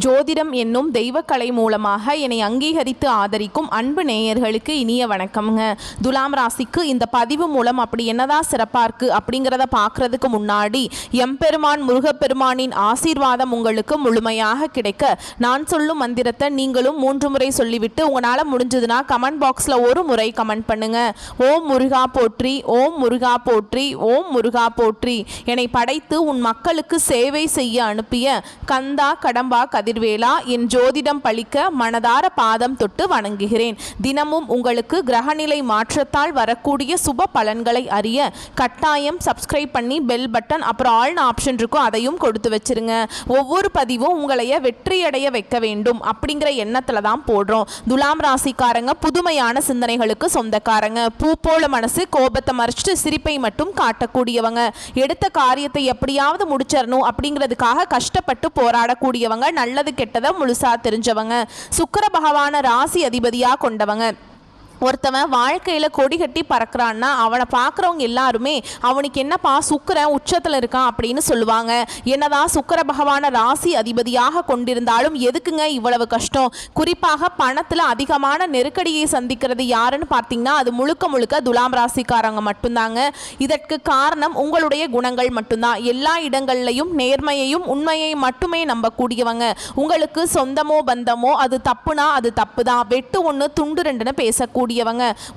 ஜோதிடம் என்னும் தெய்வக்கலை மூலமாக என்னை அங்கீகரித்து ஆதரிக்கும் அன்பு நேயர்களுக்கு இனிய வணக்கம்ங்க. துலாம் ராசிக்கு இந்த பதிவு மூலம் அப்படி என்னதான் சிறப்பாக இருக்குது அப்படிங்கிறத பார்க்குறதுக்கு முன்னாடி எம்பெருமான் முருகப்பெருமானின் ஆசீர்வாதம் உங்களுக்கு முழுமையாக கிடைக்க நான் சொல்லும் மந்திரத்தை நீங்களும் 3 முறை சொல்லிவிட்டு உங்களால் முடிஞ்சதுன்னா கமெண்ட் பாக்ஸில் ஒரு முறை கமெண்ட் பண்ணுங்க. ஓம் முருகா போற்றி, ஓம் முருகா போற்றி, ஓம் முருகா போற்றி. என்னை படைத்து உன் மக்களுக்கு சேவை செய்ய அனுப்பிய கந்தா கடம்பா கதிர்வேலா, என் ஜோதிடம் பழிக்க மனதார பாதம் தொட்டு வணங்குகிறேன். தினமும் உங்களுக்கு கிரகநிலை மாற்றத்தால் வரக்கூடிய சுப பலன்களை அறிய கட்டாயம் சப்ஸ்கிரைப் பண்ணி பெல் பட்டன் அப்புறம் ஆல்னு ஆப்ஷன் இருக்கும், அதையும் கொடுத்து வச்சிருங்க. ஒவ்வொரு பதிவும் உங்களைய வெற்றியடைய வைக்க வேண்டும் அப்படிங்கிற எண்ணத்துல தான் போடுறோம். துலாம் ராசிக்காரங்க புதுமையான சிந்தனைகளுக்கு சொந்தக்காரங்க. பூ போல மனசு, கோபத்தை மறைச்சிட்டு சிரிப்பை மட்டும் காட்டக்கூடியவங்க. எடுத்த காரியத்தை எப்படியாவது முடிச்சிடணும் அப்படிங்கிறதுக்காக கஷ்டப்பட்டு போராடக்கூடியவங்க. நல்லது கெட்டதை முழுசா தெரிஞ்சவங்க. சுக்கிர பகவான ராசி அதிபதியா கொண்டவங்க. ஒருத்தவன் வாழ்க்கையில் கொடி கட்டி பறக்கிறான்னா அவனை பார்க்குறவங்க எல்லாருமே அவனுக்கு என்னப்பா சுக்கிரன் உச்சத்தில் இருக்கான் அப்படின்னு சொல்லுவாங்க. என்னதான் சுக்கிர பகவான ராசி அதிபதியாக கொண்டிருந்தாலும் எதுக்குங்க இவ்வளவு கஷ்டம்? குறிப்பாக பணத்தில் அதிகமான நெருக்கடியை சந்திக்கிறது யாருன்னு பார்த்தீங்கன்னா அது முழுக்க முழுக்க துலாம் ராசிக்காரங்க மட்டும்தாங்க. இதற்கு காரணம் உங்களுடைய குணங்கள் மட்டும்தான். எல்லா இடங்கள்லையும் நேர்மையையும் உண்மையை மட்டுமே நம்பக்கூடியவங்க. உங்களுக்கு சொந்தமோ பந்தமோ அது தப்புனா அது தப்பு தான், வெட்டு ஒன்று துண்டு ரெண்டுன்னு பேசக்கூடிய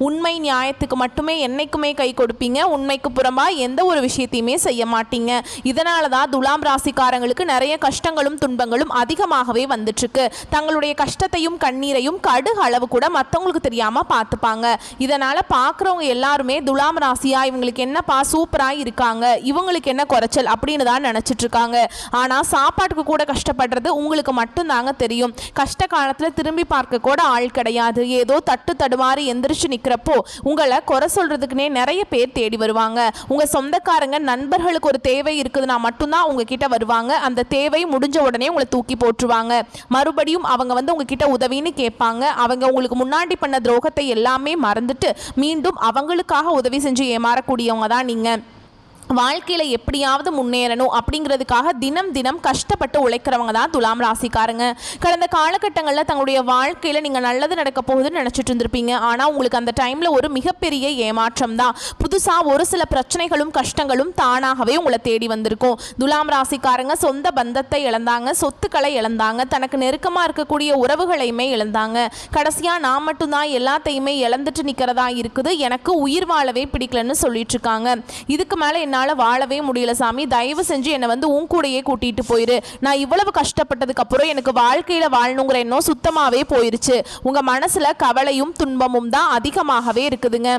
உண்மை நியாயத்துக்கு மட்டுமே என்னைக்குமே கை கொடுப்பீங்க. உண்மைக்கு புறம்பா எந்த ஒரு விஷயத்தையுமே செய்ய மாட்டீங்க. இதனால தான் துலாம் ராசிக்காரங்களுக்கு நிறைய கஷ்டங்களும் துன்பங்களும் அதிகமாகவே வந்துட்டு இருக்கு. தங்களுடைய கஷ்டத்தையும் கண்ணீரையும் கடுகு அளவு கூட மற்றவங்களுக்கு தெரியாம பார்த்துப்பாங்க. இதனால பார்க்குறவங்க எல்லாருமே துலாம் ராசியா இவங்களுக்கு என்னப்பா சூப்பரா இருக்காங்க, இவங்களுக்கு என்ன குறைச்சல் அப்படின்னு தான் நினைச்சிட்டு இருக்காங்க. ஆனா சாப்பாட்டுக்கு கூட கஷ்டப்படுறது உங்களுக்கு மட்டும்தாங்க தெரியும். கஷ்ட காலத்துல திரும்பி பார்க்க கூட ஆள் கிடையாது. ஏதோ தட்டு தடுமாறி எந்திரிச்சு நிக்கிறப்போ உங்களை குறை சொல்றதுக்குனே நிறைய பேர் தேடி வருவாங்க. உங்க சொந்தக்காரங்க நண்பர்களுக்கு ஒரு தேவை இருக்குதுன்னா மட்டும்தான் உங்ககிட்ட வருவாங்க. அந்த தேவை முடிஞ்ச உடனே உங்களை தூக்கி போட்டுருவாங்க. மறுபடியும் அவங்க உங்ககிட்ட உதவின்னு கேட்பாங்க. அவங்க உங்களுக்கு முன்னாடி பண்ண துரோகத்தை எல்லாமே மறந்துட்டு மீண்டும் அவங்களுக்காக உதவி செஞ்சு ஏமாறக்கூடியவங்க தான் நீங்க. வாழ்க்கையில் எப்படியாவது முன்னேறணும் அப்படிங்கிறதுக்காக தினம் தினம் கஷ்டப்பட்டு உழைக்கிறவங்க தான் துலாம் ராசிக்காரங்க. கடந்த காலகட்டங்களில் தங்களுடைய வாழ்க்கையில் நீங்கள் நல்லது நடக்க போகுதுன்னு நினச்சிட்டு இருந்திருப்பீங்க. ஆனால் உங்களுக்கு அந்த டைமில் ஒரு மிகப்பெரிய ஏமாற்றம் தான். புதுசாக ஒரு சில பிரச்சனைகளும் கஷ்டங்களும் தானாகவே உங்களை தேடி வந்திருக்கும். துலாம் ராசிக்காரங்க சொந்த பந்தத்தை இழந்தாங்க, சொத்துக்களை இழந்தாங்க, தனக்கு நெருக்கமாக இருக்கக்கூடிய உறவுகளையுமே இழந்தாங்க. கடைசியாக நான் மட்டும்தான் எல்லாத்தையுமே இழந்துட்டு நிற்கிறதா இருக்குது, எனக்கு உயிர் வாழவே பிடிக்கலன்னு சொல்லிட்டு இருக்காங்க. இதுக்கு மேலே என்னால் வாழவே முடியல சாமி, தயவு செஞ்சு என்னை உன் கூடையே கூட்டிட்டு போயிரு. நான் இவ்வளவு கஷ்டப்பட்டதுக்கு அப்புறம் எனக்கு வாழ்க்கையில வாழணுங்கிற எண்ணம் சுத்தமாவே போயிருச்சு. உங்க மனசுல கவலையும் துன்பமும் தான் அதிகமாகவே இருக்குதுங்க.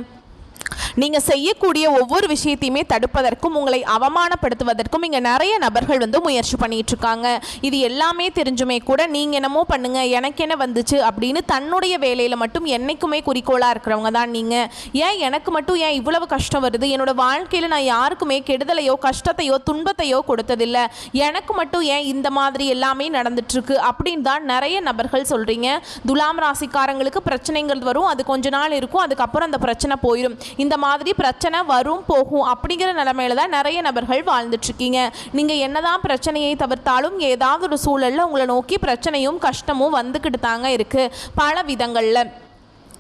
நீங்கள் செய்யக்கூடிய ஒவ்வொரு விஷயத்தையுமே தடுப்பதற்கும் உங்களை அவமானப்படுத்துவதற்கும் இங்கே நிறைய நபர்கள் முயற்சி பண்ணிட்டு இருக்காங்க. இது எல்லாமே தெரிஞ்சுமே கூட நீங்கள் என்னமோ பண்ணுங்க எனக்கு என்ன வந்துச்சு அப்படின்னு தன்னுடைய வேலையில் மட்டும் என்னைக்குமே குறிக்கோளாக இருக்கிறவங்க தான் நீங்கள். ஏன் எனக்கு மட்டும் ஏன் இவ்வளவு கஷ்டம் வருது? என்னோட வாழ்க்கையில் நான் யாருக்குமே கெடுதலையோ கஷ்டத்தையோ துன்பத்தையோ கொடுத்ததில்லை, எனக்கு மட்டும் ஏன் இந்த மாதிரி எல்லாமே நடந்துட்டுருக்கு அப்படின்னு தான் நிறைய நபர்கள் சொல்கிறீங்க. துலாம் ராசிக்காரங்களுக்கு பிரச்சனைங்கிறது வரும், அது கொஞ்ச நாள் இருக்கும், அதுக்கப்புறம் அந்த பிரச்சனை போயிடும். இந்த மாதிரி பிரச்சனை வரும் போகும் அப்படிங்கிற நிலைமையில தான் நிறைய நபர்கள் வாழ்ந்துட்டு இருக்கீங்க. நீங்க என்னதான் பிரச்சனையை தவிர்த்தாலும் ஏதாவது ஒரு சூழல்ல உங்களை நோக்கி பிரச்சனையும் கஷ்டமும் வந்துக்கிட்டு தாங்க இருக்கு. பல விதங்கள்ல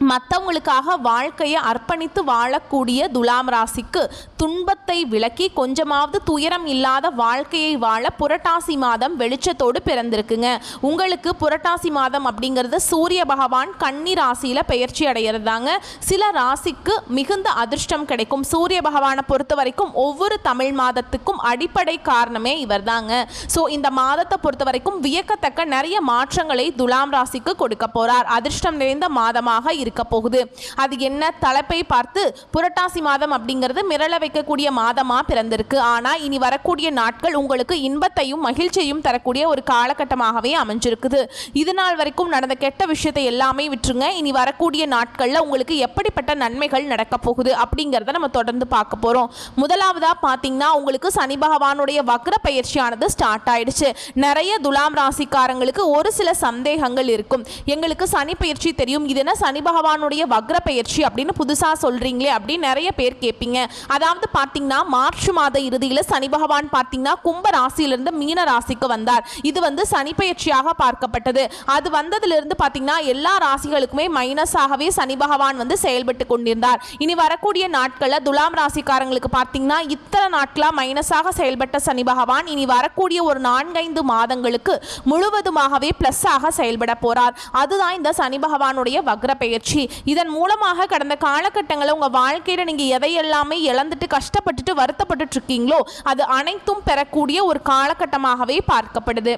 மற்றவங்களுக்காக வாழ்க்கையை அர்ப்பணித்து வாழக்கூடிய துலாம் ராசிக்கு துன்பத்தை விலக்கி கொஞ்சமாவது துயரம் இல்லாத வாழ்க்கையை வாழ புரட்டாசி மாதம் வெளிச்சத்தோடு பிறந்திருக்குங்க. உங்களுக்கு புரட்டாசி மாதம் அப்படிங்கிறது சூரிய பகவான் கன்னி ராசியில் பெயர்ச்சி அடைகிறதாங்க. சில ராசிக்கு மிகுந்த அதிர்ஷ்டம் கிடைக்கும். சூரிய பகவானை பொறுத்த வரைக்கும் ஒவ்வொரு தமிழ் மாதத்துக்கும் அடிப்படை காரணமே இவர் தாங்க. ஸோ இந்த மாதத்தை பொறுத்த வரைக்கும் வியக்கத்தக்க நிறைய மாற்றங்களை துலாம் ராசிக்கு கொடுக்க போறார். அதிர்ஷ்டம் நிறைந்த மாதமாக இருக்க போகுது. அது என்ன தலைப்பை பார்த்து புரட்டாசி மாதம் அப்படிங்கிறது மிரள வைக்கக்கூடிய மாதமா பிறந்திருக்கு. ஆனா இனி வரக்கூடிய நாட்கள் உங்களுக்கு இன்பத்தையும் மகிழ்ச்சியையும் தரக்கூடிய ஒரு காலகட்டமாகவே அமைஞ்சிருக்குது. இது நாள் வரைக்கும் நடந்த கெட்ட விஷயத்தை எல்லாமே விட்டுருங்க. இனி வரக்கூடிய நாட்கள்ல உங்களுக்கு எப்படிப்பட்ட நன்மைகள் நடக்க போகுது அப்படிங்கிறத நம்ம தொடர்ந்து பார்க்க போறோம். முதலாவதா பாத்தீங்கன்னா உங்களுக்கு சனி பகவானுடைய வக்ர பயிற்சியானது ஸ்டார்ட் ஆயிடுச்சு. நிறைய துலாம் ராசிக்காரங்களுக்கு ஒரு சில சந்தேகங்கள் இருக்கும். எங்களுக்கு சனி பயிற்சி தெரியும், இது என்ன சனி பகவான் பகவானுடைய வக்ர பெயர்ச்சி அப்படின்னு புதுசாக சொல்கிறீங்களே அப்படின்னு நிறைய பேர் கேட்பீங்க. அதாவது பார்த்தீங்கன்னா மார்ச் மாத இறுதியில் சனி பகவான் பார்த்தீங்கன்னா கும்ப ராசியிலிருந்து மீன ராசிக்கு வந்தார். இது வந்து சனி பெயர்ச்சியாக பார்க்கப்பட்டது. அது வந்ததிலிருந்து பார்த்தீங்கன்னா எல்லா ராசிகளுக்குமே மைனஸாகவே சனி பகவான் வந்து செயல்பட்டு கொண்டிருந்தார். இனி வரக்கூடிய நாட்களில் துலாம் ராசிக்காரங்களுக்கு பார்த்தீங்கன்னா இத்தனை நாட்களாக மைனஸாக செயல்பட்ட சனி பகவான் இனி வரக்கூடிய ஒரு 4-5 மாதங்களுக்கு முழுவதுமாகவே பிளஸ் ஆக செயல்பட போறார். அதுதான் இந்த சனி பகவானுடைய வக்ர பெயர்ச்சி. இதன் மூலமாக கடந்த காலகட்டங்களில் உங்க வாழ்க்கையில நீங்க எதையெல்லாமே இழந்துட்டு கஷ்டப்பட்டுட்டு வருத்தப்பட்டு இருக்கீங்களோ அது அனைத்தும் பெறக்கூடிய ஒரு காலகட்டமாகவே பார்க்கப்படுது.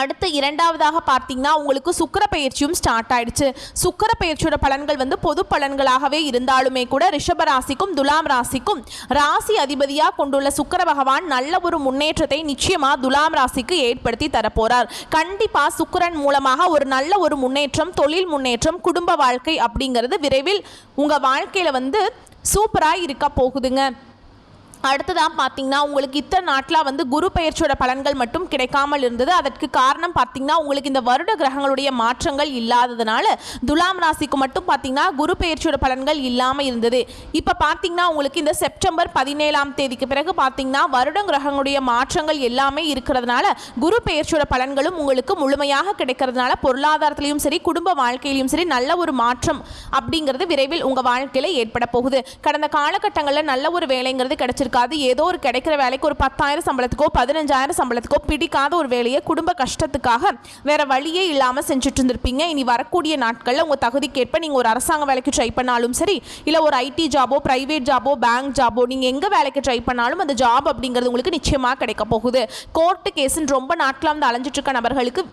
அடுத்து இரண்டாவதாக பார்த்தீங்கன்னா உங்களுக்கு சுக்கிர பயிற்சியும் ஸ்டார்ட் ஆயிடுச்சு. சுக்கிர பயிற்சியோட பலன்கள் வந்து பொது பலன்களாகவே இருந்தாலுமே கூட ரிஷப ராசிக்கும் துலாம் ராசிக்கும் ராசி அதிபதியாக கொண்டுள்ள சுக்கிர பகவான் நல்ல ஒரு முன்னேற்றத்தை நிச்சயமா துலாம் ராசிக்கு ஏற்படுத்தி தரப்போறார். கண்டிப்பா சுக்கிரன் மூலமாக ஒரு நல்ல ஒரு முன்னேற்றம், தொழில் முன்னேற்றம், குடும்ப வாழ்க்கை அப்படிங்கிறது விரைவில் உங்க வாழ்க்கையில வந்து சூப்பராக இருக்க போகுதுங்க. அடுத்ததாக பார்த்தீங்கன்னா உங்களுக்கு இத்தனை நாட்டில் வந்து குரு பெயர்ச்சியோட பலன்கள் மட்டும் கிடைக்காமல் இருந்தது. அதற்கு காரணம் பார்த்தீங்கன்னா உங்களுக்கு இந்த வருட கிரகங்களுடைய மாற்றங்கள் இல்லாததுனால துலாம் ராசிக்கு மட்டும் பார்த்தீங்கன்னா குரு பெயர்ச்சியோட பலன்கள் இல்லாமல் இருந்தது. இப்போ பார்த்தீங்கன்னா உங்களுக்கு இந்த செப்டம்பர் 17ஆம் தேதிக்கு பிறகு பார்த்தீங்கன்னா வருட கிரகங்களுடைய மாற்றங்கள் எல்லாமே இருக்கிறதுனால குரு பெயர்ச்சியோட பலன்களும் உங்களுக்கு முழுமையாக கிடைக்கிறதுனால பொருளாதாரத்திலையும் சரி குடும்ப வாழ்க்கையிலையும் சரி நல்ல ஒரு மாற்றம் அப்படிங்கிறது விரைவில் உங்கள் வாழ்க்கையில் ஏற்பட போகுது. கடந்த காலகட்டங்களில் நல்ல ஒரு வேலைங்கிறது கிடைச்சிருக்கு. ஏதோ ஒரு கிடைக்கிற வேலைக்கு ஒரு 10,000 சம்பளத்துக்கோ 15,000 சம்பளத்துக்கோ பிடிக்காத ஒரு வேலையை குடும்ப கஷ்டத்துக்காக வேற வழியே இல்லாம செஞ்சுட்டு இருந்திருப்பீங்க. இனி வரக்கூடிய நாட்கள்ல உங்க தகுதிக்கேற்ப நீங்க ஒரு அரசாங்க வேலைக்கு ட்ரை பண்ணாலும் சரி, இல்ல ஒரு ஐடி ஜாபோ, பிரைவேட் ஜாபோ, பேங்க் ஜாபோ, நீங்க எங்க வேலைக்கு ட்ரை பண்ணாலும் அந்த ஜாப் அப்படிங்கிறது உங்களுக்கு நிச்சயமா கிடைக்க போகுது. கோர்ட்டு கேஸ்ன்னு ரொம்ப நாட்களா வந்து அலைஞ்சிட்டு இருக்க நபர்களுக்கு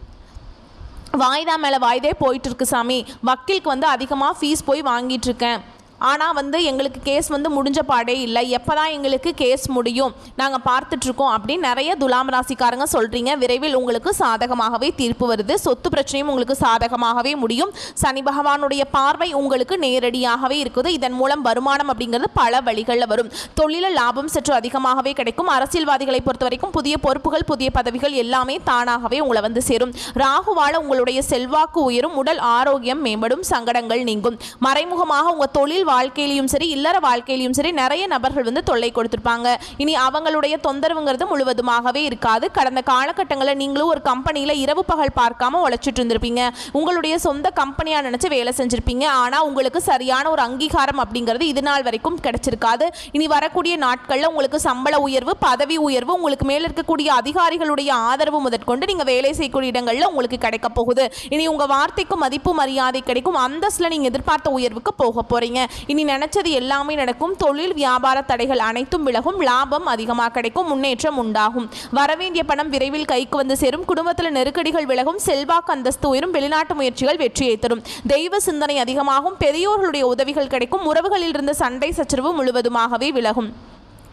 வாய்தா மேல வாய்தே போயிட்டு இருக்கு சாமி, வக்கீலுக்கு வந்து அதிகமாக ஃபீஸ் போய் வாங்கிட்டு இருக்கேன், ஆனால் வந்து எங்களுக்கு கேஸ் வந்து முடிஞ்ச பாடே இல்லை, எப்போ தான் எங்களுக்கு கேஸ் முடியும், நாங்கள் பார்த்துட்ருக்கோம் அப்படின்னு நிறைய துலாம் ராசிக்காரங்க சொல்கிறீங்க. விரைவில் உங்களுக்கு சாதகமாகவே தீர்ப்பு வருது. சொத்து பிரச்சனையும் உங்களுக்கு சாதகமாகவே முடியும். சனி பகவானுடைய பார்வை உங்களுக்கு நேரடியாகவே இருக்குது. இதன் மூலம் வருமானம் அப்படிங்கிறது பல வழிகளில் வரும். தொழில லாபம் சற்று அதிகமாகவே கிடைக்கும். அரசியல்வாதிகளை பொறுத்த வரைக்கும் புதிய பொறுப்புகள், புதிய பதவிகள் எல்லாமே தானாகவே உங்களை வந்து சேரும். ராகுவால உங்களுடைய செல்வாக்கு உயரும். உடல் ஆரோக்கியம் மேம்படும். சங்கடங்கள் நீங்கும். மறைமுகமாக உங்கள் தொழில் வாழ்க்கையிலும் சரி இல்லற வாழ்க்கையிலும் சரி நிறைய நபர்கள் வந்து தொல்லை கொடுத்திருப்பாங்க. இனி அவங்களுடைய தொந்தரவுங்கிறது முழுவதுமாகவே இருக்காது. கடந்த காலகட்டங்களில் நீங்களும் ஒரு கம்பெனியில் இரவு பகல் பார்க்காம உழைச்சிட்டு இருந்திருப்பீங்க. உங்களுடைய சொந்த கம்பெனியா நினைச்சு வேலை செஞ்சிருப்பீங்க. ஆனால் உங்களுக்கு சரியான ஒரு அங்கீகாரம் அப்படிங்கிறது இது நாள் வரைக்கும் கிடைச்சிருக்காது. இனி வரக்கூடிய நாட்களில் உங்களுக்கு சம்பள உயர்வு, பதவி உயர்வு, உங்களுக்கு மேல இருக்கக்கூடிய அதிகாரிகளுடைய ஆதரவு முதற்கொண்டு நீங்க வேலை செய்யக்கூடிய இடங்கள்ல உங்களுக்கு கிடைக்க போகுது. இனி உங்க வார்த்தைக்கு மதிப்பு மரியாதை கிடைக்கும். அந்தஸ்துல நீங்க எதிர்பார்த்த உயர்வுக்கு போக போறீங்க. இனி நினைச்சது எல்லாமே நடக்கும். தொழில் வியாபார தடைகள் அனைத்தும் விலகும். லாபம் அதிகமாக கிடைக்கும். முன்னேற்றம் உண்டாகும். வரவேண்டிய பணம் விரைவில் கைக்கு வந்து சேரும். குடும்பத்தில் நெருக்கடிகள் விலகும். செல்வாக்கு அந்தஸ்து உயரும். வெளிநாட்டு முயற்சிகள் வெற்றியை தரும். தெய்வ சிந்தனை அதிகமாகும். பெரியோர்களுடைய உதவிகள் கிடைக்கும். உறவுகளில் இருந்த சண்டை சச்சரவு முழுவதுமாகவே விலகும்.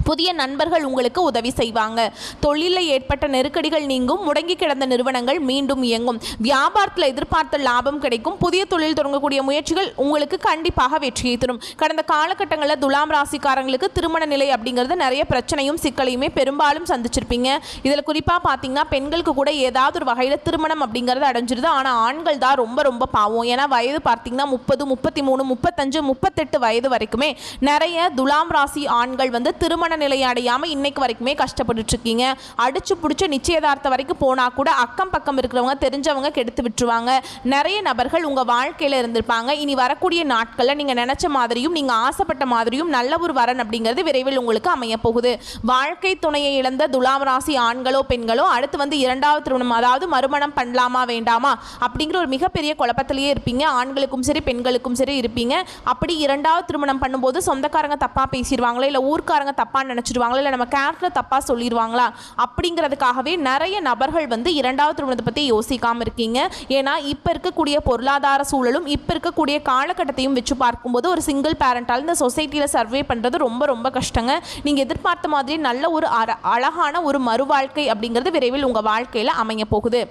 புதிய நண்பர்கள் உங்களுக்கு உதவி செய்வாங்க. தொழிலில் ஏற்பட்ட நெருக்கடிகள் நீங்கும். முடங்கி கிடந்த நிறுவனங்கள் மீண்டும் இயங்கும். வியாபாரத்தில் எதிர்பார்த்த லாபம் கிடைக்கும். புதிய தொழில் தொடங்கக்கூடிய முயற்சிகள் உங்களுக்கு கண்டிப்பாக வெற்றியை தரும். கடந்த காலகட்டங்களில் துலாம் ராசிக்காரங்களுக்கு திருமண நிலை அப்படிங்கிறது நிறைய பிரச்சனையும் சிக்கலையுமே பெரும்பாலும் சந்திச்சிருப்பீங்க. இதில் குறிப்பாக பார்த்தீங்கன்னா பெண்களுக்கு கூட ஏதாவது ஒரு வகையில் திருமணம் அப்படிங்கிறது அடைஞ்சிருது. ஆனால் ஆண்கள் தான் ரொம்ப ரொம்ப பாவம். ஏன்னா வயது பார்த்தீங்கன்னா 30, 33, 35, 38 வயது வரைக்குமே நிறைய துலாம் ராசி ஆண்கள் வந்து திருமண நிலை அடையாம இன்னைக்கு வரைக்குமே கஷ்டப்பட்டு இருக்கீங்க. அடிச்சு பிடிச்ச நிச்சயதார்த்தம் வரைக்கும் போனா கூட அக்கம் பக்கம் இருக்கிறவங்க தெரிஞ்சவங்க கெடுத்து விட்டுருவாங்க. நிறைய நபர்கள் உங்க வாழ்க்கையில இருந்திருப்பாங்க. இனி வரக்கூடிய நாட்கள்ல நீங்க நினைச்ச மாதிரியும் நீங்க ஆசைப்பட்ட மாதிரியும் நல்ல ஒரு வரன் அப்படிங்கிறது விரைவில் உங்களுக்கு அமைய போகுது. வாழ்க்கை துணையை இழந்த துலாம் ராசி ஆண்களோ பெண்களோ அடுத்து வந்து இரண்டாவது திருமணம், அதாவது மறுமணம் பண்ணலாமா வேண்டாமா அப்படிங்கிற ஒரு மிகப்பெரிய குழப்பத்திலேயே இருப்பீங்க. ஆண்களுக்கும் சரி பெண்களுக்கும் சரி இருப்பீங்க. அப்படி இரண்டாவது திருமணம் பண்ணும்போது சொந்தக்காரங்க தப்பா பேசிடுவாங்களா, இல்ல ஊர்க்காரங்க தப்பா நினைச்சிடுவாங்களா, இல்லை நம்ம கேரக்டர் தப்பாக சொல்லிடுவாங்களா அப்படிங்கிறதுக்காகவே நிறைய நபர்கள் வந்து இரண்டாவது திருமணத்தை பற்றி யோசிக்காமல் இருக்கீங்க. ஏன்னா இப்போ இருக்கக்கூடிய பொருளாதார சூழலும் இப்போ இருக்கக்கூடிய காலகட்டத்தையும் வச்சு பார்க்கும்போது ஒரு சிங்கிள் பேரண்டால் இந்த சொசைட்டியில் சர்வே பண்ணுறது ரொம்ப ரொம்ப கஷ்டங்க. நீங்கள் எதிர்பார்த்த மாதிரி நல்ல ஒரு அழகான ஒரு மறு வாழ்க்கை அப்படிங்கிறது விரைவில் உங்கள் வாழ்க்கையில் அமைய போகுது.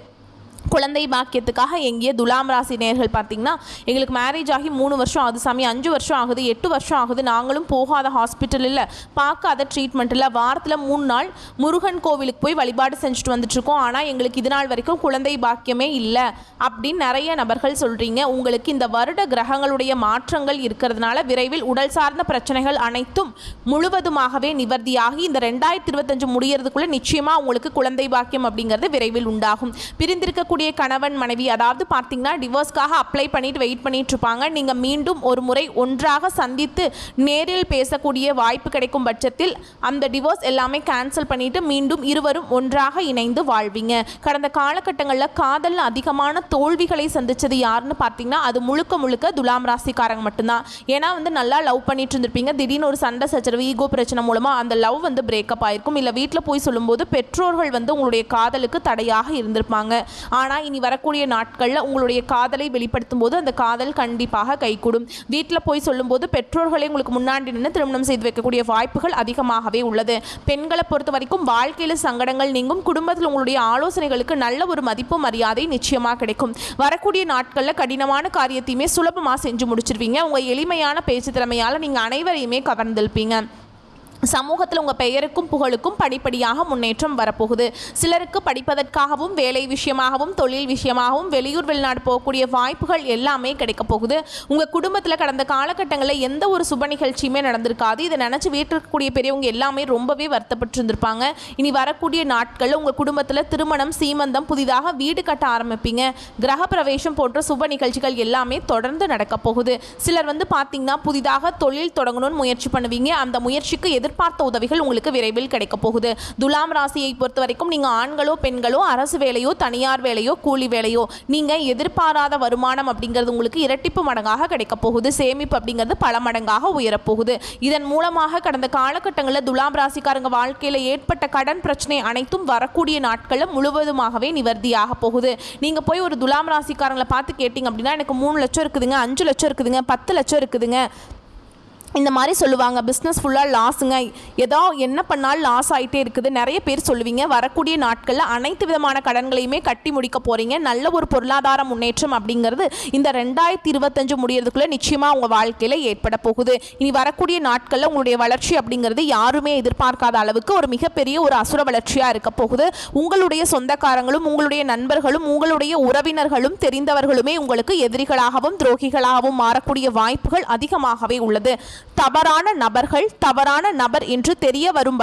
குழந்தை பாக்கியத்துக்காக எங்கேயே துலாம் ராசி நேயர்கள் பார்த்தீங்கன்னா எங்களுக்கு மேரேஜ் ஆகி 3 வருஷம் ஆகுது சாமி, 5 வருஷம் ஆகுது, 8 வருஷம் ஆகுது, நாங்களும் போகாத ஹாஸ்பிட்டல் இல்லை, பார்க்காத ட்ரீட்மெண்ட் இல்லை, வாரத்தில் 3 நாள் முருகன் கோவிலுக்கு போய் வழிபாடு செஞ்சுட்டு வந்துட்டுருக்கோம், ஆனால் எங்களுக்கு இது நாள் வரைக்கும் குழந்தை பாக்கியமே இல்லை அப்படின்னு நிறைய நபர்கள் சொல்கிறீங்க. உங்களுக்கு இந்த வருட கிரகங்களுடைய மாற்றங்கள் இருக்கிறதுனால விரைவில் உடல் சார்ந்த பிரச்சனைகள் அனைத்தும் முழுவதுமாகவே நிவர்த்தியாகி இந்த 2025 முடியறதுக்குள்ளே நிச்சயமாக உங்களுக்கு குழந்தை பாக்கியம் அப்படிங்கிறது விரைவில் உண்டாகும். பிரிந்திருக்கக்கூடிய கணவன் மனைவி அதாவது பார்த்தீங்கன்னா டிவோர்ஸ்க்காக அப்ளை பண்ணிட்டு வெயிட் பண்ணிட்டு இருப்பாங்க. நீங்கள் மீண்டும் ஒரு முறை ஒன்றாக சந்தித்து நேரில் பேசக்கூடிய வாய்ப்பு கிடைக்கும் பட்சத்தில் அந்த டிவோர்ஸ் எல்லாமே கேன்சல் பண்ணிட்டு மீண்டும் இருவரும் ஒன்றாக இணைந்து வாழ்வீங்க. கடந்த காலகட்டங்களில் காதலில் அதிகமான தோல்விகளை சந்திச்சது யாருன்னு பார்த்தீங்கன்னா அது முழுக்க முழுக்க துலாம் ராசிக்காரங்க மட்டும்தான். ஏன்னா நல்லா லவ் பண்ணிட்டு இருந்திருப்பீங்க, திடீர்னு ஒரு சண்டை சச்சரவு ஈகோ பிரச்சனை மூலமாக அந்த லவ் பிரேக்கப் ஆயிருக்கும். இல்லை வீட்டில் போய் சொல்லும்போது பெற்றோர்கள் உங்களுடைய காதலுக்கு தடையாக இருந்திருப்பாங்க. ஆனால் இனி வரக்கூடிய நாட்களில் உங்களுடைய காதலை வெளிப்படுத்தும் போது அந்த காதல் கண்டிப்பாக கைகூடும். வீட்டில் போய் சொல்லும்போது பெற்றோர்களை உங்களுக்கு முன்னாடி நின்று திருமணம் செய்து வைக்கக்கூடிய வாய்ப்புகள் அதிகமாகவே உள்ளது. பெண்களை பொறுத்த வரைக்கும் வாழ்க்கையில் சங்கடங்கள் நீங்கும், குடும்பத்தில் உங்களுடைய ஆலோசனைகளுக்கு நல்ல ஒரு மதிப்பு மரியாதை நிச்சயமாக கிடைக்கும். வரக்கூடிய நாட்களில் கடினமான காரியத்தையுமே சுலபமாக செஞ்சு முடிச்சிருவீங்க. உங்கள் எளிமையான பேச்சு திறமையால் நீங்கள் அனைவரையுமே கவர்ந்திருப்பீங்க. சமூகத்தில் உங்கள் பெயருக்கும் புகழுக்கும் படிப்படியாக முன்னேற்றம் வரப்போகுது. சிலருக்கு படிப்பதற்காகவும் வேலை விஷயமாகவும் தொழில் விஷயமாகவும் வெளியூர் வெளிநாடு போகக்கூடிய வாய்ப்புகள் எல்லாமே கிடைக்க போகுது. உங்கள் குடும்பத்தில் கடந்த காலகட்டங்களில் எந்த ஒரு சுப நிகழ்ச்சியுமே நடந்திருக்காது. இதை நினச்சி வீட்டில் இருக்கக்கூடிய பெரியவங்க எல்லாமே ரொம்பவே வருத்தப்பட்டு இருந்திருப்பாங்க. இனி வரக்கூடிய நாட்களில் உங்கள் குடும்பத்தில் திருமணம், சீமந்தம், புதிதாக வீடு கட்ட ஆரம்பிப்பீங்க. கிரக பிரவேசம் போன்ற சுப நிகழ்ச்சிகள் எல்லாமே தொடர்ந்து நடக்க போகுது. சிலர் பார்த்தீங்கன்னா புதிதாக தொழில் தொடங்கணும்னு முயற்சி பண்ணுவீங்க. அந்த முயற்சிக்கு எதிர்பார்த்த உதவிகள் உங்களுக்கு விரைவில் கிடைக்க போகுது. துலாம் ராசியை பொறுத்த வரைக்கும் நீங்கள் ஆண்களோ பெண்களோ அரசு வேலையோ தனியார் வேலையோ கூலி வேலையோ நீங்கள் எதிர்பாராத வருமானம் அப்படிங்கிறது உங்களுக்கு இரட்டிப்பு மடங்காக கிடைக்க போகுது. சேமிப்பு அப்படிங்கிறது பல மடங்காக உயரப்போகுது. இதன் மூலமாக கடந்த காலகட்டங்களில் துலாம் ராசிக்காரங்க வாழ்க்கையில் ஏற்பட்ட கடன் பிரச்சனை அனைத்தும் வரக்கூடிய நாட்களில் முழுவதுமாகவே நிவர்த்தியாக போகுது. நீங்கள் போய் ஒரு துலாம் ராசிக்காரங்களை பார்த்து கேட்டிங்க அப்படின்னா எனக்கு 3 லட்சம் இருக்குதுங்க, 5 லட்சம் இருக்குதுங்க, 10 லட்சம் இருக்குதுங்க இந்த மாதிரி சொல்லுவாங்க. பிஸ்னஸ் ஃபுல்லாக லாஸுங்க, ஏதோ என்ன பண்ணாலும் லாஸ் ஆகிட்டே இருக்குது நிறைய பேர் சொல்லுவீங்க. வரக்கூடிய நாட்களில் அனைத்து விதமான கடன்களையுமே கட்டி முடிக்க போகிறீங்க. நல்ல ஒரு பொருளாதார முன்னேற்றம் அப்படிங்கிறது இந்த 2025 முடியறதுக்குள்ளே நிச்சயமாக உங்கள் வாழ்க்கையில் ஏற்பட போகுது. இனி வரக்கூடிய நாட்களில் உங்களுடைய வளர்ச்சி அப்படிங்கிறது யாருமே எதிர்பார்க்காத அளவுக்கு ஒரு மிகப்பெரிய ஒரு அசுர வளர்ச்சியாக இருக்க போகுது. உங்களுடைய சொந்தக்காரங்களும் உங்களுடைய நண்பர்களும் உங்களுடைய உறவினர்களும் தெரிந்தவர்களுமே உங்களுக்கு எதிரிகளாகவும் துரோகிகளாகவும் மாறக்கூடிய வாய்ப்புகள் அதிகமாகவே உள்ளது. தவறான நபர் என்று தெரிய வரும்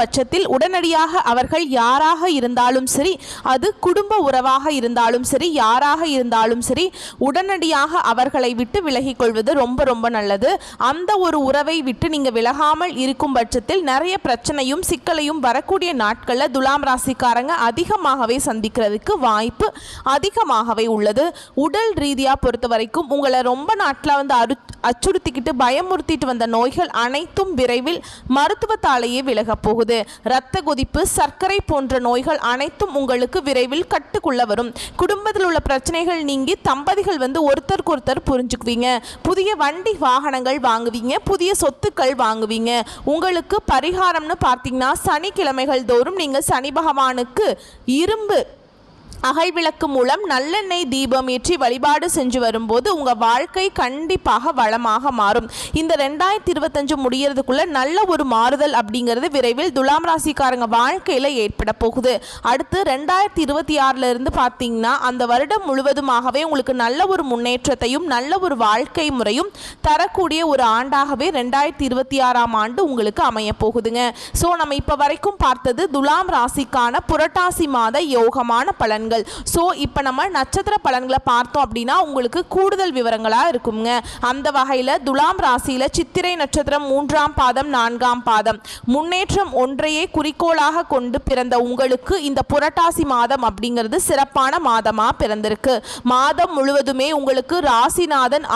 பட்சத்தில் உடனடியாக அவர்கள் யாராக இருந்தாலும் சரி, அது குடும்ப உறவாக இருந்தாலும் சரி, யாராக இருந்தாலும் சரி, உடனடியாக அவர்களை விட்டு விலகிக் கொள்வது ரொம்ப ரொம்ப நல்லது. அந்த ஒரு உறவை விட்டு நீங்கள் விலகாமல் இருக்கும் பட்சத்தில் நிறைய பிரச்சனையும் சிக்கலையும் வரக்கூடிய நாட்களில் துலாம் ராசிக்காரங்க அதிகமாகவே சந்திக்கிறதுக்கு வாய்ப்பு அதிகமாகவே உள்ளது. உடல் ரீதியாக பொறுத்த வரைக்கும் உங்களை ரொம்ப நாட்டில் அச்சுறுத்திக்கிட்டு பயமுறுத்திட்டு வந்த நோய்கள் அனைத்தும் விரைவில் மருத்துவத்தாலேயே விலக போகுது. இரத்த கொதிப்பு, சர்க்கரை போன்ற நோய்கள் அனைத்தும் உங்களுக்கு விரைவில் கட்டுக்குள்ள வரும். குடும்பத்தில் உள்ள பிரச்சனைகள் நீங்கி தம்பதிகள் ஒருத்தருக்கு ஒருத்தர் புரிஞ்சுக்குவீங்க. புதிய வண்டி வாகனங்கள் வாங்குவீங்க, புதிய சொத்துக்கள் வாங்குவீங்க. உங்களுக்கு பரிகாரம்னு பார்த்தீங்கன்னா சனிக்கிழமைகள் தோறும் நீங்கள் சனி பகவானுக்கு இரும்பு அகல்விளக்கு மூலம் நல்லெண்ணெய் தீபம் ஏற்றி வழிபாடு செஞ்சு வரும்போது உங்கள் வாழ்க்கை கண்டிப்பாக வளமாக மாறும். இந்த 2025 முடியறதுக்குள்ள நல்ல ஒரு மாறுதல் அப்படிங்கிறது விரைவில் துலாம் ராசிக்காரங்க வாழ்க்கையில் ஏற்பட போகுது. அடுத்து 2026 இருந்து பார்த்தீங்கன்னா அந்த வருடம் முழுவதுமாகவே உங்களுக்கு நல்ல ஒரு முன்னேற்றத்தையும் நல்ல ஒரு வாழ்க்கை முறையும் தரக்கூடிய ஒரு ஆண்டாகவே 2026ஆம் ஆண்டு உங்களுக்கு அமைய போகுதுங்க. ஸோ நம்ம இப்போ வரைக்கும் பார்த்தது துலாம் ராசிக்கான புரட்டாசி மாத யோகமான பலன்கள். ஸோ இப்போ நம்ம நட்சத்திர பலன்களை பார்த்தோம் அப்படின்னா உங்களுக்கு கூடுதல் விவரங்களாக இருக்குங்க. அந்த வகையில் துலாம் ராசியில் சித்திரை நட்சத்திரம் 3ஆம் பாதம் 4ஆம் பாதம் முன்னேற்றம் ஒன்றையே குறிக்கோளாக கொண்டு பிறந்த உங்களுக்கு இந்த புரட்டாசி மாதம் அப்படிங்கிறது சிறப்பான மாதமாக பிறந்திருக்கு. மாதம் முழுவதுமே உங்களுக்கு ராசிநாதன்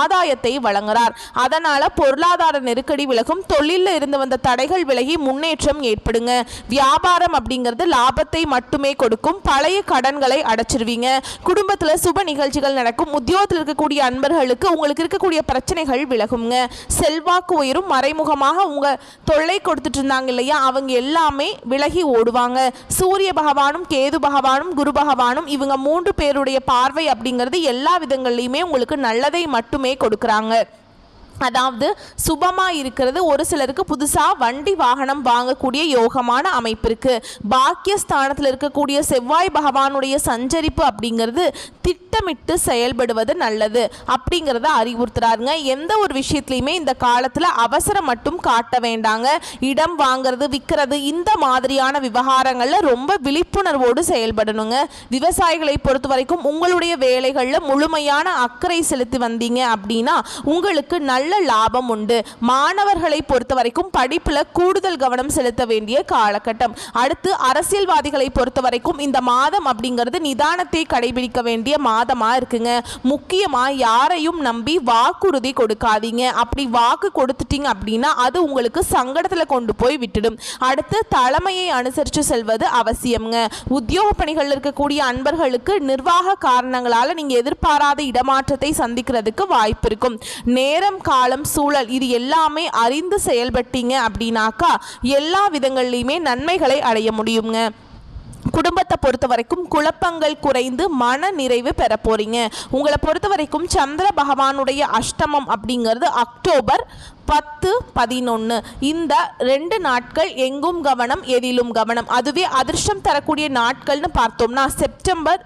ஆதாயத்தை வழங்குகிறார். அதனால் பொருளாதார நெருக்கடி விலகும், தொழிலில் இருந்து வந்த தடைகள் விலகி முன்னேற்றம் ஏற்படுங்க. வியாபாரம் அப்படிங்கிறது லாபத்தை மட்டுமே கொடுக்கும். பழைய கடன்களை அடைச்சிருவீங்க. குடும்பத்தில் சுப நிகழ்ச்சிகள் நடக்கும். உத்தியோகத்தில் இருக்கக்கூடிய அன்பர்களுக்கு உங்களுக்கு இருக்கக்கூடிய பிரச்சனைகள் விலகுங்க. செல்வாக்கு உயரும். மறைமுகமாக உங்க தொல்லை கொடுத்துட்டு இருந்தாங்க இல்லையா, அவங்க எல்லாமே விலகி ஓடுவாங்க. சூரிய பகவானும் கேது பகவானும் குரு பகவானும் இவங்க 3 பேருடைய பார்வை அப்படிங்கிறது எல்லா விதங்கள்லையுமே உங்களுக்கு நல்லதை மட்டுமே கொடுக்குறாங்க. அதாவது சுபமாக இருக்கிறது. ஒரு சிலருக்கு புதுசாக வண்டி வாகனம் வாங்கக்கூடிய யோகமான அமைப்பு இருக்குது. பாக்கியஸ்தானத்தில் இருக்கக்கூடிய செவ்வாய் பகவானுடைய சஞ்சரிப்பு அப்படிங்கிறது திட்டமிட்டு செயல்படுவது நல்லது அப்படிங்கிறத அறிவுறுத்துறாருங்க. எந்த ஒரு விஷயத்துலையுமே இந்த காலத்தில் அவசரம் மட்டும் காட்ட வேண்டாங்க. இடம் வாங்கிறது விற்கிறது இந்த மாதிரியான விவகாரங்களில் ரொம்ப விழிப்புணர்வோடு செயல்படணுங்க. விவசாயிகளை பொறுத்த வரைக்கும் உங்களுடைய வேலைகளில் முழுமையான அக்கறை செலுத்தி வந்தீங்க அப்படின்னா உங்களுக்கு நல்ல லாபம் உண்டு. மாணவர்களை பொறுத்த வரைக்கும் படிப்புல கூடுதல் கவனம் செலுத்த வேண்டிய காலகட்டம். அடுத்து அரசியல்வாதிகளை பொறுத்த வரைக்கும் இந்த மாதம் அப்படிங்கிறது நிதானத்தை கடைபிடிக்க வேண்டிய மாதமா இருக்குங்க. முக்கியமா யாரையும் நம்பி வாக்குறுதி கொடுக்காதீங்க. அப்படி வாக்கு கொடுத்துட்டீங்க அப்படின்னா அது உங்களுக்கு சங்கடத்துல கொண்டு போய் விட்டுடும். அடுத்து தலைமையை அனுசரித்து செல்வது அவசியம்ங்க. உத்தியோக பணிகள் இருக்கக்கூடிய அன்பர்களுக்கு நிர்வாக காரணங்களால நீங்க எதிர்பாராத இடமாற்றத்தை சந்திக்கிறதுக்கு வாய்ப்பு இருக்கும். நேரம் காலம் சூழல் இது எல்லாமே அறிந்து செயல்பட்டீங்க அப்படின்னாக்கா எல்லா விதங்கள்லையுமே நன்மைகளை அடைய முடியுங்க. குடும்பத்தை பொறுத்த வரைக்கும் குழப்பங்கள் குறைந்து மன நிறைவு பெற போறீங்க. உங்களை பொறுத்த வரைக்கும் சந்திர பகவானுடைய அஷ்டமம் அப்படிங்கிறது அக்டோபர் 10, 11 இந்த 2 நாட்கள் எங்கும் கவனம் எதிலும் கவனம். அதுவே அதிர்ஷ்டம் தரக்கூடிய நாட்கள்னு பார்த்தோம்னா செப்டம்பர்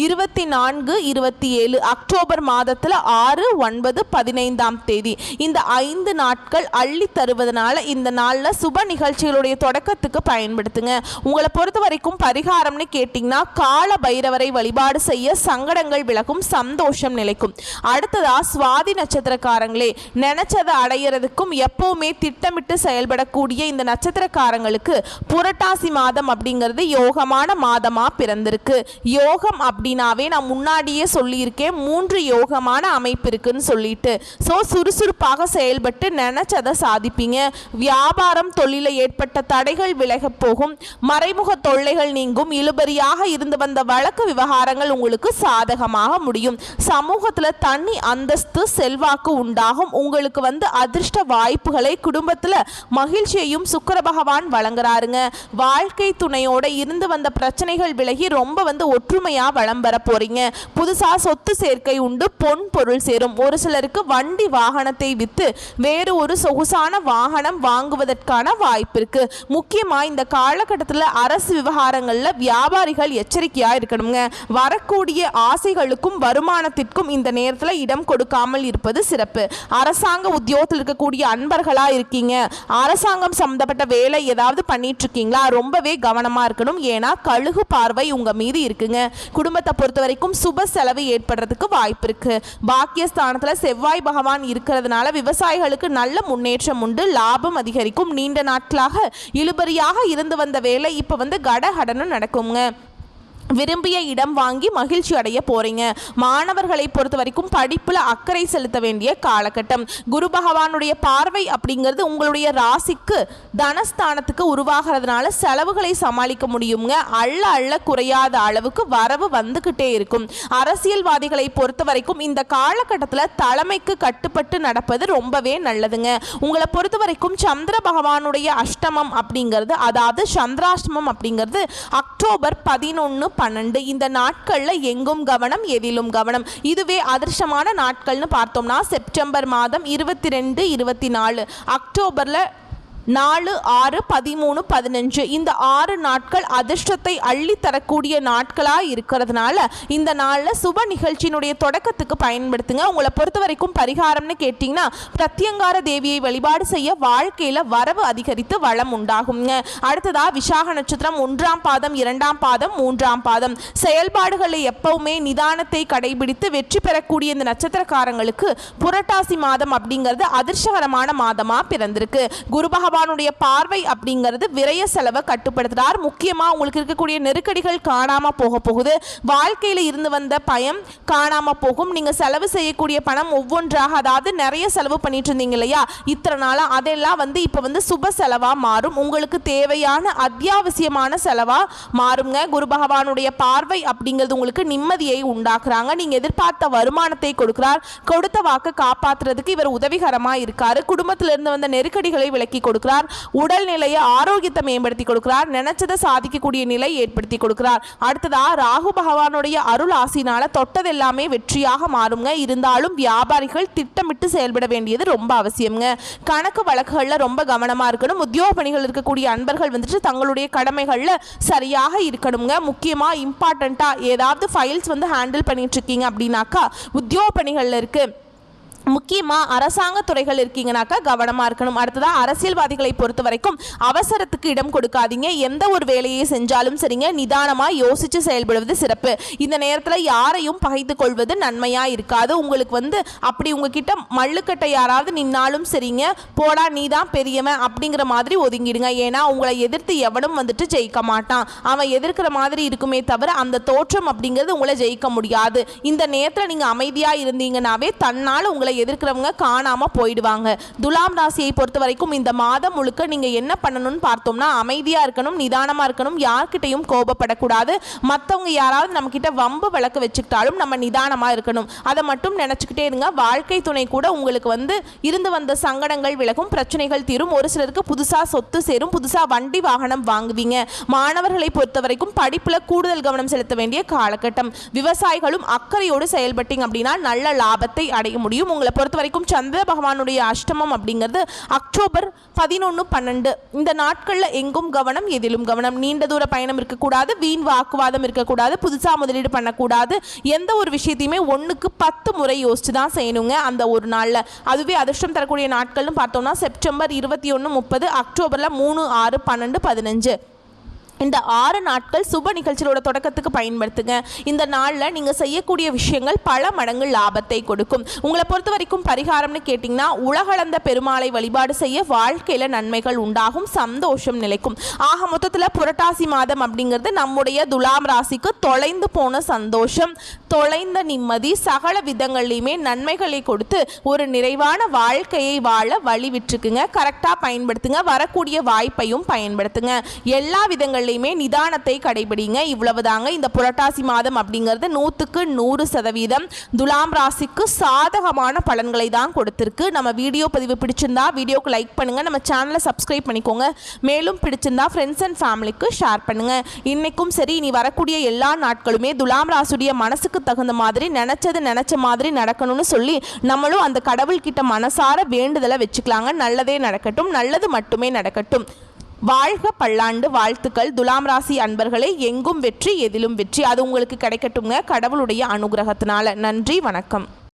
24, 27 அக்டோபர் மாதத்தில் 6, 9, 15ஆம் தேதி இந்த 5 நாட்கள் அள்ளி தருவதனால இந்த நாளில் சுப நிகழ்ச்சிகளுடைய தொடக்கத்துக்கு பயன்படுத்துங்க. உங்களை பொறுத்த வரைக்கும் பரிகாரம்னு கேட்டிங்கன்னா கால பைரவரை வழிபாடு செய்ய சங்கடங்கள் விலகும், சந்தோஷம் நிலைக்கும். அடுத்ததா சுவாதி நட்சத்திரக்காரங்களே, நினைச்சதை அடையிறது எப்பவுமே திட்டமிட்டு செயல்படக்கூடிய இந்த நட்சத்திரக்காரங்களுக்கு புரட்டாசி மாதம் அப்படிங்கிறது யோகமான மாதமா பிறந்திருக்கு. யோகம் அப்படின்னாவே நான் முன்னாடியே சொல்லியிருக்கேன் 3 யோகமான அமைப்பு இருக்குன்னு சொல்லிட்டு. சுறுசுறுப்பாக செயல்பட்டு நினைச்சதை சாதிப்பீங்க. வியாபாரம் தொழில ஏற்பட்ட தடைகள் விலக போகும். மறைமுக தொல்லைகள் நீங்கும். இழுபறியாக இருந்து வந்த வழக்கு விவகாரங்கள் உங்களுக்கு சாதகமாக முடியும். சமூகத்தில் தனி அந்தஸ்து செல்வாக்கு உண்டாகும். உங்களுக்கு அதிர்ஷ்ட வாய்ப்புகளை குடும்பத்தில் மகிழ்ச்சியையும் சுக்கிர பகவான் வழங்குறாருங்க. வாழ்க்கை துணையோட இருந்து வந்த பிரச்சனைகள் விலகி ரொம்ப ஒற்றுமையா வளம் பெற போறீங்க. புதுசா சொத்து சேர்க்கை உண்டு. பொன் பொருள் சேரும். ஒரு சிலருக்கு வண்டி வாகனத்தை வித்து வேறு ஒரு சொகுசான வாகனம் வாங்குவதற்கான வாய்ப்பு இருக்கு. முக்கியமா இந்த காலகட்டத்தில் அரசு விவகாரங்கள்ல வியாபாரிகள் எச்சரிக்கையா இருக்கணுங்க. வரக்கூடிய ஆசைகளுக்கும் வருமானத்திற்கும் இந்த நேரத்தில் இடம் கொடுக்காமல் இருப்பது சிறப்பு. அரசாங்க உத்தியோகத்தில் இருக்கக்கூடிய அன்பர்களா இருக்கீங்க, அரசாங்கம் சம்பந்தப்பட்ட வேலை ஏதாவது பண்ணிட்டு இருக்கீங்களா, ரொம்பவே கவனமா இருக்கணும். ஏன்னா கழுகு பார்வை உங்க மீது இருக்குங்க. குடும்பத்தை பொறுத்த வரைக்கும் சுப செலவு ஏற்படுறதுக்கு வாய்ப்பு இருக்கு. பாக்கியஸ்தானத்துல செவ்வாய் பகவான் இருக்கிறதுனால விவசாயிகளுக்கு நல்ல முன்னேற்றம் உண்டு. லாபம் அதிகரிக்கும். நீண்ட நாட்களாக இழுபறியாக இருந்து வந்த வேலை இப்ப கடகடன்னு நடக்குங்க. விரும்பிய இடம் வாங்கி மகிழ்ச்சி அடைய போறீங்க. மாணவர்களை பொறுத்த வரைக்கும் படிப்புல அக்கறை செலுத்த வேண்டிய காலகட்டம். குரு பகவானுடைய பார்வை அப்படிங்கிறது உங்களுடைய ராசிக்கு தனஸ்தானத்துக்கு உருவாகிறதுனால செலவுகளை சமாளிக்க முடியுங்க. அள்ள அள்ள குறையாத அளவுக்கு வரவு வந்துகிட்டே இருக்கும். அரசியல்வாதிகளை பொறுத்த வரைக்கும் இந்த காலகட்டத்தில் தலைமைக்கு கட்டுப்பட்டு நடப்பது ரொம்பவே நல்லதுங்க. உங்களை பொறுத்த வரைக்கும் சந்திர பகவானுடைய அஷ்டமம் அப்படிங்கிறது அதாவது சந்திராஷ்டமம் அப்படிங்கிறது அக்டோபர் 11, 12 இந்த நாட்கள்ல எங்கும் கவனம் எதிலும் கவனம். இதுவே அதிர்ஷ்டமான நாட்கள்னு பார்த்தோம்னா செப்டம்பர் மாதம் 22, 24 அக்டோபர்ல 4, 6, 13, 15 இந்த 6 நாட்கள் அதிர்ஷ்டத்தை அள்ளி தரக்கூடிய நாட்களாக இருக்கிறதுனால இந்த நாளில் சுப நிகழ்ச்சியினுடைய தொடக்கத்துக்கு பயன்படுத்துங்க. உங்களை பொறுத்த வரைக்கும் பரிகாரம்னு கேட்டிங்கன்னா பிரத்யங்கார தேவியை வழிபாடு செய்ய வாழ்க்கையில் வரவு அதிகரித்து வளம் உண்டாகுங்க. அடுத்ததா விசாக நட்சத்திரம் 1ஆம் பாதம், 2ஆம் பாதம், 3ஆம் பாதம் செயல்பாடுகளை எப்பவுமே நிதானத்தை கடைபிடித்து வெற்றி பெறக்கூடிய இந்த நட்சத்திரக்காரங்களுக்கு புரட்டாசி மாதம் அப்படிங்கிறது அதிர்ஷ்டகரமான மாதமாக பிறந்திருக்கு. குரு பகவான் பகவானுடைய பார்வை அப்படிங்கிறது விரய செலவை கட்டுப்படுத்துறார். முக்கியமா உங்களுக்கு இருக்கக்கூடிய நெருக்கடிகள் காணாம போக போகுது. வாழ்க்கையில இருந்து வந்த பயம் காணாம போகும். நீங்க செலவு செய்யக்கூடிய பணம் ஒவ்வொன்றாக, அதாவது நிறைய செலவு பண்ணிட்டு இருந்தீங்க இல்லையா இத்தனை நாளா, அதெல்லாம் இப்ப சுப செலவா மாறும். உங்களுக்கு தேவையான அத்தியாவசியமான செலவா மாறுங்க. குரு பகவானுடைய பார்வை அப்படிங்கிறது உங்களுக்கு நிம்மதியை உண்டாக்குறாங்க. நீங்க எதிர்பார்த்த வருமானத்தை கொடுக்கிறார். கொடுத்த வாக்கு காப்பாற்றுறதுக்கு இவர் உதவிகரமா இருக்காரு. குடும்பத்திலிருந்து வந்த நெருக்கடிகளை விலக்கி கொடுக்கிறார். உடல்நிலையை ஆரோக்கியத்தை மேம்படுத்தி கொடுக்கிறார். நினைச்சதை சாதிக்கக்கூடிய நிலை ஏற்படுத்தி கொடுக்கிறார். அடுத்ததா ராகு பகவானுடைய அருள் ஆசினால தொட்டது எல்லாமே வெற்றியாக மாறுங்க. இருந்தாலும் வியாபாரிகள் திட்டமிட்டு செயல்பட வேண்டியது ரொம்ப அவசியம்ங்க. கணக்கு வழக்குகள்ல ரொம்ப கவனமா இருக்கணும். உத்தியோக பணிகள் இருக்கக்கூடிய அன்பர்கள் தங்களுடைய கடமைகள்ல சரியாக இருக்கணுங்க. முக்கியமா இம்பார்ட்டண்டா ஏதாவது ஃபைல்ஸ் ஹேண்டில் பண்ணிட்டு இருக்கீங்க அப்படின்னாக்கா உத்தியோக பணிகள்ல இருக்கு. முக்கியமாக அரசாங்க துறைகள் இருக்கீங்கனாக்கா கவனமாக இருக்கணும். அடுத்ததாக அரசியல்வாதிகளை பொறுத்த வரைக்கும் அவசரத்துக்கு இடம் கொடுக்காதீங்க. எந்த ஒரு வேலையை செஞ்சாலும் சரிங்க, நிதானமாக யோசித்து செயல்படுவது சிறப்பு. இந்த நேரத்தில் யாரையும் பகைத்து கொள்வது நன்மையாக இருக்காது. உங்களுக்கு அப்படி உங்ககிட்ட மல்லுக்கட்டை யாராவது நின்னாலும் சரிங்க, போடா நீ தான் பெரியவன் அப்படிங்கிற மாதிரி ஒதுங்கிடுங்க. ஏன்னா உங்களை எதிர்த்து எவனும் ஜெயிக்க மாட்டான். அவன் எதிர்க்கிற மாதிரி இருக்குமே தவிர அந்த தோற்றம் அப்படிங்கிறது உங்களை ஜெயிக்க முடியாது. இந்த நேரத்தில் நீங்கள் அமைதியாக இருந்தீங்கன்னாவே தன்னால் உங்களை எதிர்க்கிறவங்க காணாம போயிடுவாங்க. துலாம் ராசியை பொறுத்த வரைக்கும் இந்த மாதம் முழுக்க நீங்க என்ன பண்ணணும்னு பார்த்தோம்னா அமைதியா இருக்கணும், நிதானமா இருக்கணும், யார்கிட்டையும் கோபப்படக்கூடாது. மற்றவங்க யாராவது நம்ம கிட்ட வம்பு விளக்கு வச்சுக்கிட்டாலும் நம்ம நிதானமா இருக்கணும். அதை மட்டும் நினைச்சுக்கிட்டே இருங்க. வாழ்க்கை துணை கூட உங்களுக்கு இருந்து வந்த சங்கடங்கள் விலகும், பிரச்சனைகள் தீரும். ஒரு சிலருக்கு புதுசா சொத்து சேரும், புதுசா வண்டி வாகனம் வாங்குவீங்க. மாணவர்களை பொறுத்த வரைக்கும் படிப்புல கூடுதல் கவனம் செலுத்த வேண்டிய காலகட்டம். விவசாயிகளும் அக்கறையோடு செயல்பட்டீங்க அப்படின்னா நல்ல லாபத்தை அடைய முடியும். உங்களை பொறுத்த வரைக்கும் சந்திர பகவானுடைய அஷ்டமம் அப்படிங்கிறது அக்டோபர் 11, 12 இந்த நாட்களில் எங்கும் கவனம், எதிலும் கவனம். நீண்ட தூர பயணம் இருக்கக்கூடாது, வீண் வாக்குவாதம் இருக்கக்கூடாது, புதுசாக முதலீடு பண்ணக்கூடாது. எந்த ஒரு விஷயத்தையுமே 1க்கு 10 முறை யோசிச்சு தான் செய்யணுங்க அந்த ஒரு நாளில். அதுவே அதிர்ஷ்டம் தரக்கூடிய நாட்கள்னு பார்த்தோம்னா செப்டம்பர் 21, 30, அக்டோபரில் 3, 6, 12, 15 இந்த 6 நாட்கள் சுப நிகழ்ச்சியோட தொடக்கத்துக்கு பயன்படுத்துங்க. இந்த நாளில் நீங்கள் செய்யக்கூடிய விஷயங்கள் பல மடங்கு லாபத்தை கொடுக்கும். உங்களை பொறுத்த வரைக்கும் பரிகாரம்னு கேட்டிங்கன்னா உலகளந்த பெருமாளை வழிபாடு செய்ய வாழ்க்கையில் நன்மைகள் உண்டாகும், சந்தோஷம் நிலைக்கும். ஆக மொத்தத்தில் புரட்டாசி மாதம் அப்படிங்கிறது நம்முடைய துலாம் ராசிக்கு தொலைந்து போன சந்தோஷம், தொலைந்த நிம்மதி, சகல விதங்கள்லையுமே நன்மைகளை கொடுத்து ஒரு நிறைவான வாழ்க்கையை வாழ வழி விட்டுருக்குங்க. கரெக்டாக பயன்படுத்துங்க. வரக்கூடிய வாய்ப்பையும் பயன்படுத்துங்க. எல்லா விதங்கள் நிதானத்தை கடைபிடிங்க. இவ்வளவுதாங்க இந்த புரட்டாசி மாதம் அப்படிங்கிறது 100க்கு 100% துலாம் ராசிக்கு சாதகமான பலன்களை தான் கொடுத்திருக்கு. நம்ம வீடியோ பதிவு பிடிச்சிருந்தா வீடியோக்கு லைக் பண்ணுங்க, நம்ம சேனலை சப்ஸ்கிரைப் பண்ணிக்கோங்க. மேலும் பிடிச்சிருந்தா ஃப்ரெண்ட்ஸ் அண்ட் ஃபேமிலிக்கு ஷேர் பண்ணுங்க. இன்னைக்கும் சரி இனி வரக்கூடிய எல்லா நாட்களுமே துலாம் ராசியுடைய மனசுக்கு தகுந்த மாதிரி நினைச்ச மாதிரி நடக்கணும்னு சொல்லி நம்மளும் அந்த கடவுள்கிட்ட மனசார வேண்டுதலை வச்சுக்கலாங்க. நல்லதே நடக்கட்டும், நல்லது மட்டுமே நடக்கட்டும். வாழ்க பல்லாண்டு. வாழ்த்துக்கள் துலாம் ராசி அன்பர்களே. எங்கும் வெற்றி, எதிலும் வெற்றி. அது உங்களுக்கு கிடைக்கட்டுங்க கடவுளுடைய அனுகிரகத்தினால. நன்றி, வணக்கம்.